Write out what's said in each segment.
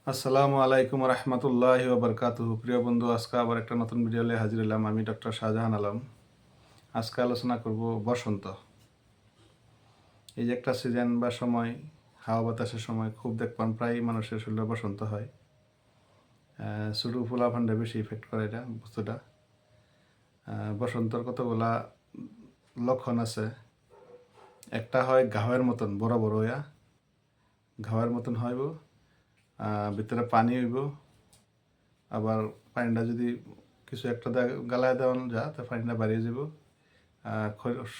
আসসালামু আলাইকুম রহমতুল্লাহি ওবরকাতুহু। প্রিয় বন্ধু, আজকে আবার একটা নতুন ভিডিও নিয়ে হাজির হলাম। আমি ডক্টর শাহজাহান আলম। আজকে আলোচনা করব বসন্ত। এই যে একটা সিজন বা সময়, হাওয়া বাতাসের সময় খুব দেখবেন প্রায় মানুষের শরীরে বসন্ত হয়। ছোটো ফুলাফান্ডে বেশি ইফেক্ট করে এটা বস্তুটা। বসন্তর কতগুলা লক্ষণ আছে। একটা হয় ঘাওয়ের মতন বড় বড় হইয়া, ঘাওয়ের মতন হইব, ভিতরে পানি হইব। আবার পানিটা যদি কিছু একটা গালায় দেওয়ান যা তো পানিটা বাড়িয়ে যাব।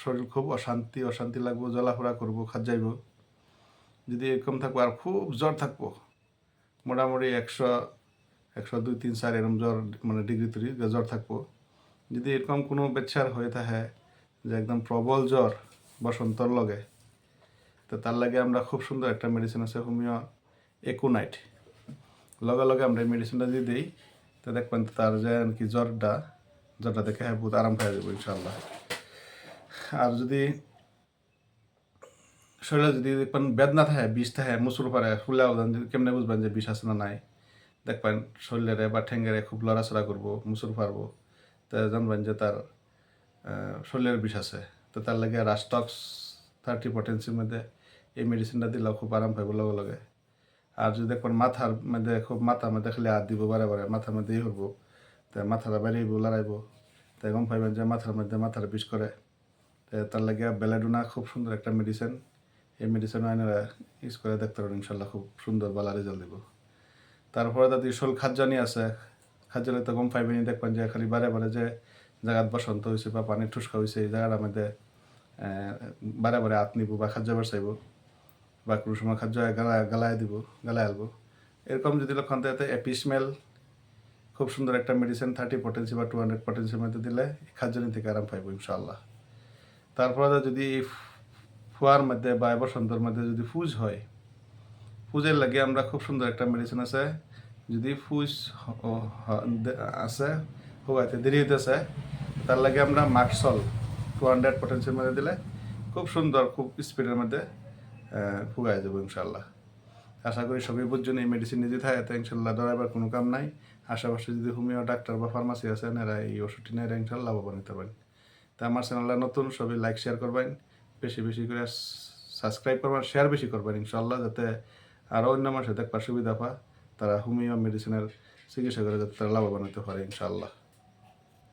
শরীর খুব অশান্তি অশান্তি লাগবো, জ্বলাফোড়া করবো, খাজাইব। যদি এরকম থাকবো আর খুব জ্বর থাকবো, মোটামুটি 100, 102, 103, 104 এরকম জ্বর, মানে ডিগ্রি তৈরি জ্বর থাকবো। যদি এরকম কোনো বেচ্ছার হয়ে থাকে যে একদম প্রবল জ্বর বসন্তর লগে, তো তার লাগে আমরা খুব সুন্দর একটা মেডিসিন আছে, হোমিও একুনাইট। লগে লগে আমরা এই মেডিসিনটা দিয়ে দিই, তো দেখবেন তার যে আর কি জ্বরটা দেখে বহুত আরাম পাওয়া যাবো ইনশাল্লাহ। আর যদি শরীরে যদি দেখবেন বেদনা থাকে, বিষ থাকে, মুসুর পারে ফুলে কেমনে বুঝবেন যে বিষ আছে না নাই? দেখবেন শরীরে বা ঠেঙ্গেরে খুব লড়াচড়া করবো, মুসুর পারবো, তো জানবেন যে তার শরীরের বিষ আছে। তো তার লাগে রাস্টক্স 30 পটেন্সির মধ্যে এই মেডিসিনটা দিলেও খুব আরাম পাইব লগে লগে। আর যদি দেখবেন মাথার মধ্যে খুব মাথার মধ্যে খালি হাত দিব বারে বারে, মাথার মধ্যে ই করবো, তো মাথাটা বেরিয়েব, লড়াইব, তাই গম পাইবেন যে মাথার মধ্যে মাথার বিষ করে। তার লাগে বেলাডোনা খুব সুন্দর একটা মেডিসিন। এই মেডিসিন আইনারা ইউজ করে দেখতে পারেন, ইনশাল্লাহ খুব সুন্দর ভালো রেজাল্ট দিব। তারপরে তাদের শোল খাদ্যানি আছে, খাদ্যানি তো গম পাইবেন, দেখবেন যে খালি বারে বারে যে জায়গাত বসন্ত হয়েছে বা পানির ঠুসকা হয়েছে, এই জায়গাটার মধ্যে বারে বারে হাত নিব বা খাদ্য বাসাইব, বা কোনো সময় খাদ্য গালায় দিব, গালায় আলবো। এরকম যদি লক্ষণ থাকে এপিসমেল খুব সুন্দর একটা মেডিসিন, 30 পটেন্সি বা 200 পটেন্সির মধ্যে দিলে খাদ্যানি থেকে আরাম পাইব ইনশাআল্লাহ। তারপরে যদি ফুয়ার মধ্যে বা বসন্তর মধ্যে যদি ফুজ হয়, ফুজের লাগে আমরা খুব সুন্দর একটা মেডিসিন আছে। যদি ফুজ আছে, হওয়াতে দেরি হইতেছে, তার লাগে আমরা মার্কসল 200 পটেন্সির মধ্যে দিলে খুব সুন্দর, খুব স্পিডের মধ্যে ফুগাই যাবো ইনশাল্লাহ। আশা করি সবই বুঝছেন। এই মেডিসিন নিজে থাকে তো ইনশাল্লাহ ডরাইবার কোনো কাম নাই। আশেপাশে যদি হোমিও ডাক্তার বা ফার্মাসি আছেন, এরা এই ওষুধটি নেয় ইনশাল্লাহ লাভবান নিতে পারেন। তা আমার চ্যানেলটা নতুন, সবাই লাইক শেয়ার করবেন, বেশি বেশি করে সাবস্ক্রাইব করবেন, শেয়ার বেশি করবেন ইনশাল্লাহ, যাতে আরও অন্য মানুষের দেখবার সুবিধা পায়, তারা হোমিও মেডিসিনের চিকিৎসা করে যাতে তারা লাভবান হতে পারে ইনশাল্লাহ।